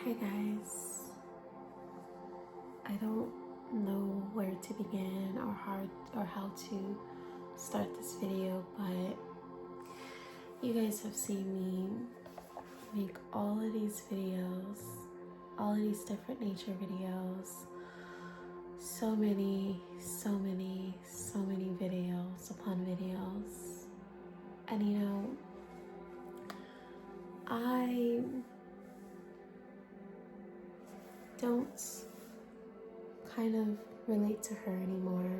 Hi guys, I don't know where to begin or how to start this video, but you guys have seen me make all of these videos, all of these different nature videos, so many videos upon videos, and I don't kind of relate to her anymore.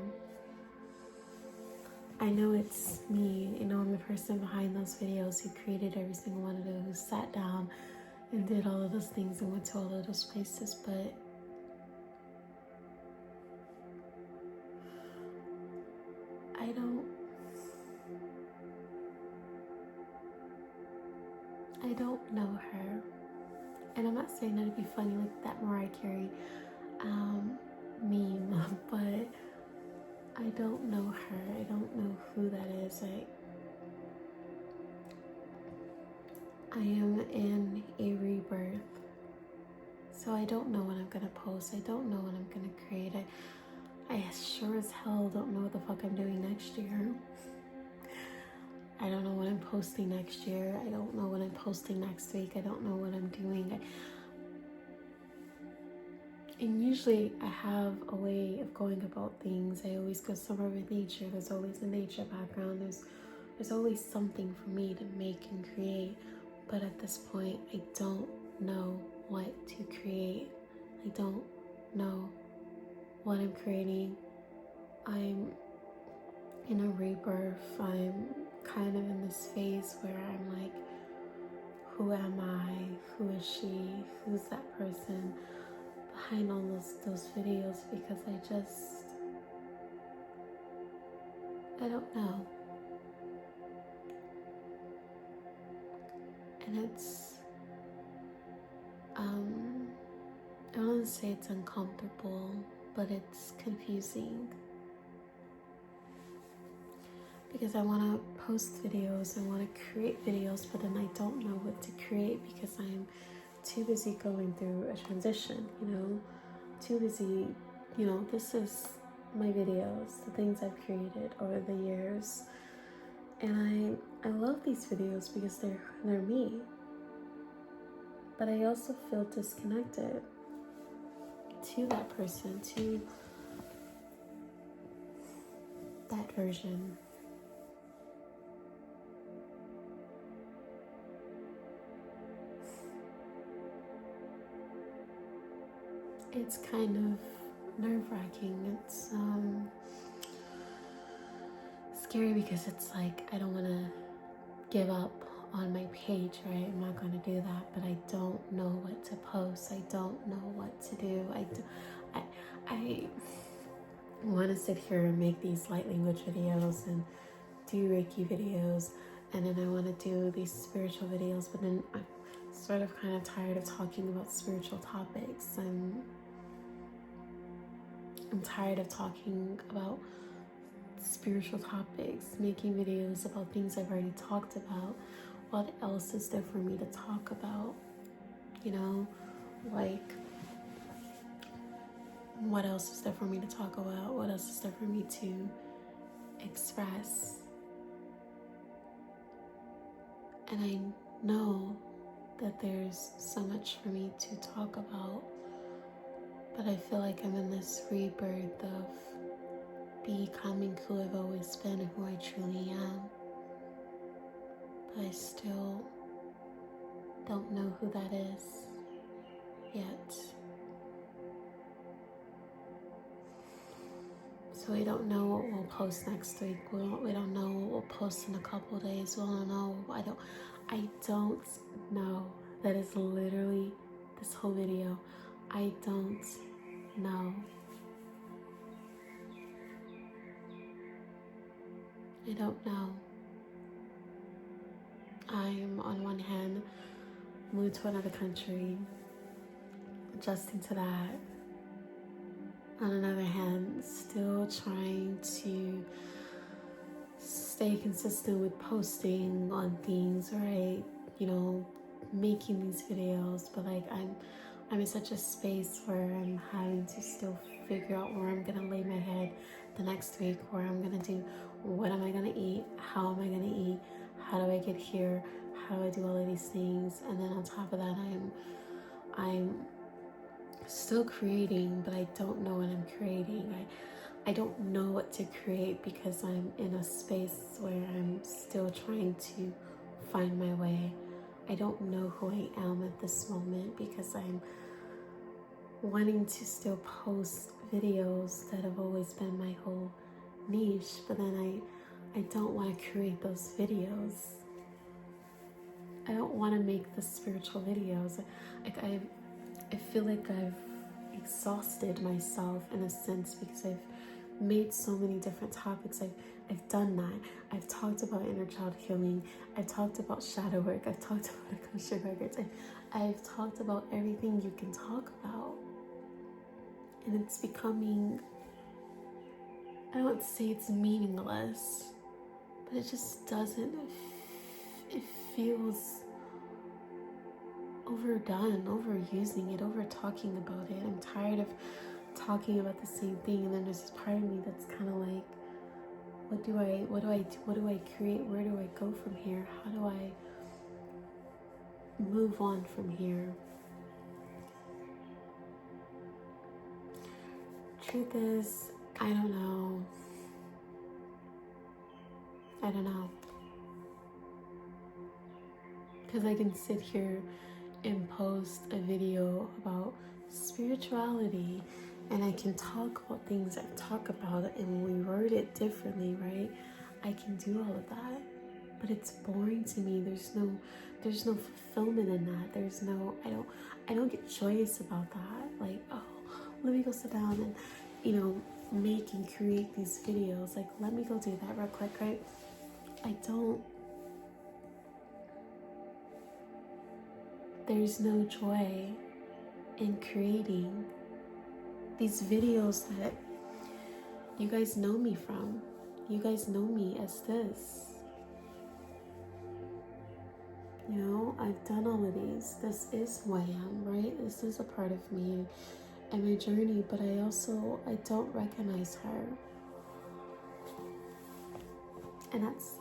I know it's me, I'm the person behind those videos who created every single one of those, who sat down and did all of those things and went to all of those places, but I don't know her. And I'm not saying that to be funny like that Mariah Carey meme, but I don't know her. I don't know who that is. I am in a rebirth. So I don't know what I'm gonna post. I don't know what I'm gonna create. I sure as hell don't know what the fuck I'm doing next year. I don't know what I'm posting next year. I don't know what I'm posting next week. I don't know what I'm doing. And usually I have a way of going about things. I always go somewhere with nature. There's always a nature background. There's always something for me to make and create. But at this point, I don't know what to create. I don't know what I'm creating. I'm in a rebirth. I'm kind of in this phase where I'm like, who am I? Who is she? Who's that person behind all those videos? Because I don't know. And it's, I don't want to say it's uncomfortable, but it's confusing. Because I want to post videos, I want to create videos, but then I don't know what to create because I'm too busy going through a transition, too busy, this is my videos, the things I've created over the years. And I love these videos because they're me. But I also feel disconnected to that person, to that version. It's kind of nerve-wracking. It's scary because it's like I don't want to give up on my page, right? I'm not going to do that, but I don't know what to post. I don't know what to do. I want to sit here and make these light language videos and do Reiki videos, and then I want to do these spiritual videos, but then I'm sort of kind of tired of talking about spiritual topics. I'm tired of talking about spiritual topics, making videos about things I've already talked about. What else is there for me to talk about? Like, what else is there for me to talk about? What else is there for me to express? And I know that there's so much for me to talk about, but I feel like I'm in this rebirth of becoming who I've always been and who I truly am. But I still don't know who that is yet. So we don't know what we'll post next week. We don't know what we'll post in a couple of days. We don't know. I don't know. That is literally this whole video. I don't know. I don't know. I'm on one hand moved to another country, adjusting to that. On another hand, still trying to stay consistent with posting on things, right? Making these videos, but like I'm I'm in such a space where I'm having to still figure out where I'm gonna lay my head the next week, where I'm gonna do, what am I gonna eat, how am I gonna eat, how do I get here, how do I do all of these things. And then on top of that, I'm still creating, but I don't know what I'm creating. I don't know what to create because I'm in a space where I'm still trying to find my way. I don't know who I am at this moment because I'm wanting to still post videos that have always been my whole niche, but then I don't want to create those videos. I don't want to make the spiritual videos. Like I feel like I've exhausted myself in a sense because I've made so many different topics. I've done that. I've talked about inner child healing. I've talked about shadow work. I've talked about Akashic records. I've talked about everything you can talk about. And it's becoming, I don't want to say it's meaningless, but it just doesn't, it feels overdone, overusing it, over talking about it. I'm tired of talking about the same thing, and then there's this part of me that's kind of like, what do I create? Where do I go from here? How do I move on from here? Truth is, I don't know. Because I can sit here and post a video about spirituality, and I can talk about things I talk about, and we word it differently, right? I can do all of that, but it's boring to me. There's no fulfillment in that. There's no, I don't get joyous about that. Like, oh, let me go sit down and, make and create these videos. Like, let me go do that real quick, right? There's no joy in creating these videos that you guys know me from. You guys know me as this. I've done all of these. This is who I am, right? This is a part of me and my journey, but I don't recognize her. And that's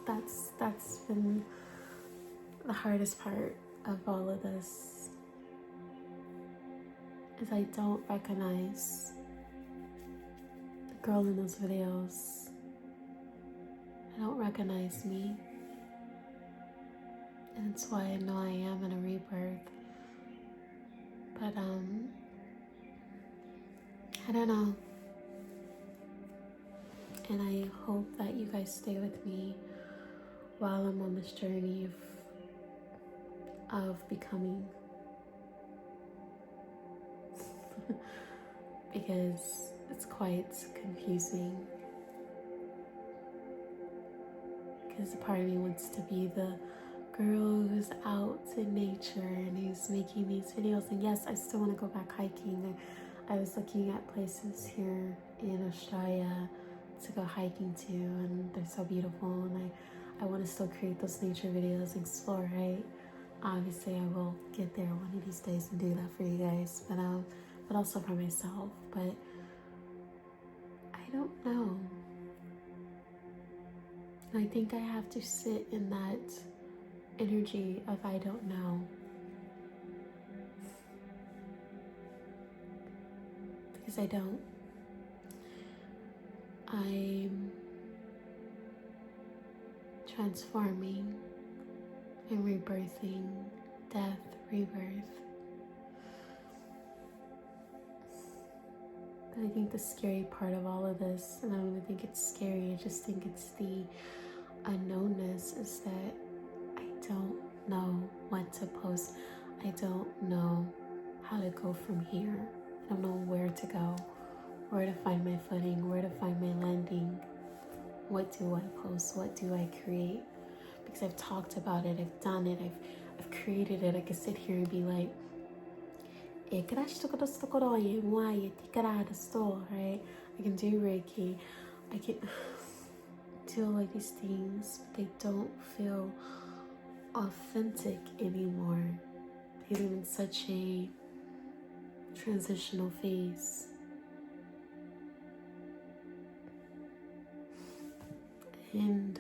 been the hardest part of all of this, is I don't recognize the girl in those videos. I don't recognize me. And that's why I know I am in a rebirth. But I don't know. And I hope that you guys stay with me while I'm on this journey of becoming. Because it's quite confusing. Because a part of me wants to be the girl who's out in nature and who's making these videos. And yes, I still want to go back hiking. I was looking at places here in Australia to go hiking to, and they're so beautiful, and I want to still create those nature videos and explore, right? Obviously I will get there one of these days and do that for you guys, but also for myself. But I don't know. I think I have to sit in that energy of I don't know. Because I don't. I'm transforming and rebirthing, death, rebirth. But I think the scary part of all of this, and I don't even think it's scary, I just think it's the unknownness, is that I don't know what to post. I don't know how to go from here. I don't know where to go, where to find my footing, where to find my landing. What do I post? What do I create? Because I've talked about it, I've done it, I've created it. I could sit here and be like, right? I can do Reiki, I can do all of these things, but they don't feel authentic anymore. They live in such a transitional phase. And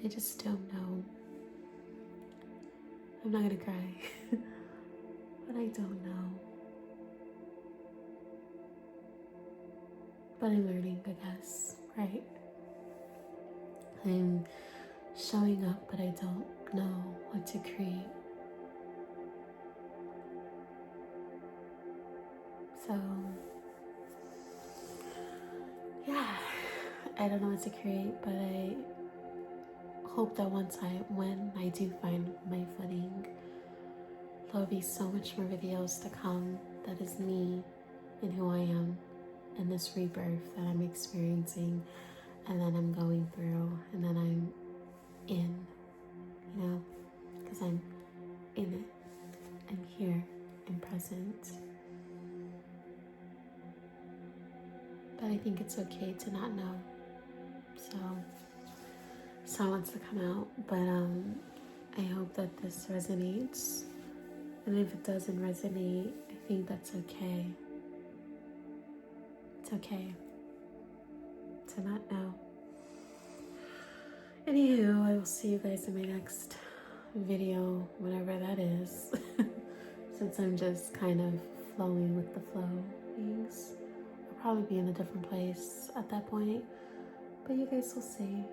I just don't know. I'm not gonna cry, but I don't know. But I'm learning, I guess, right? I'm showing up, but I don't know what to create. So, yeah, I don't know what to create, but I hope that when I do find my footing, there'll be so much more videos to come that is me and who I am and this rebirth that I'm experiencing and then I'm going through and then I'm in, you know, because I'm in it. I'm here. I'm present. But I think it's okay to not know. So wants to come out, but I hope that this resonates. And if it doesn't resonate, I think that's okay. It's okay to not know. Anywho, I will see you guys in my next video, whatever that is. Since I'm just kind of flowing with the flow things. I'll probably be in a different place at that point, but you guys will see.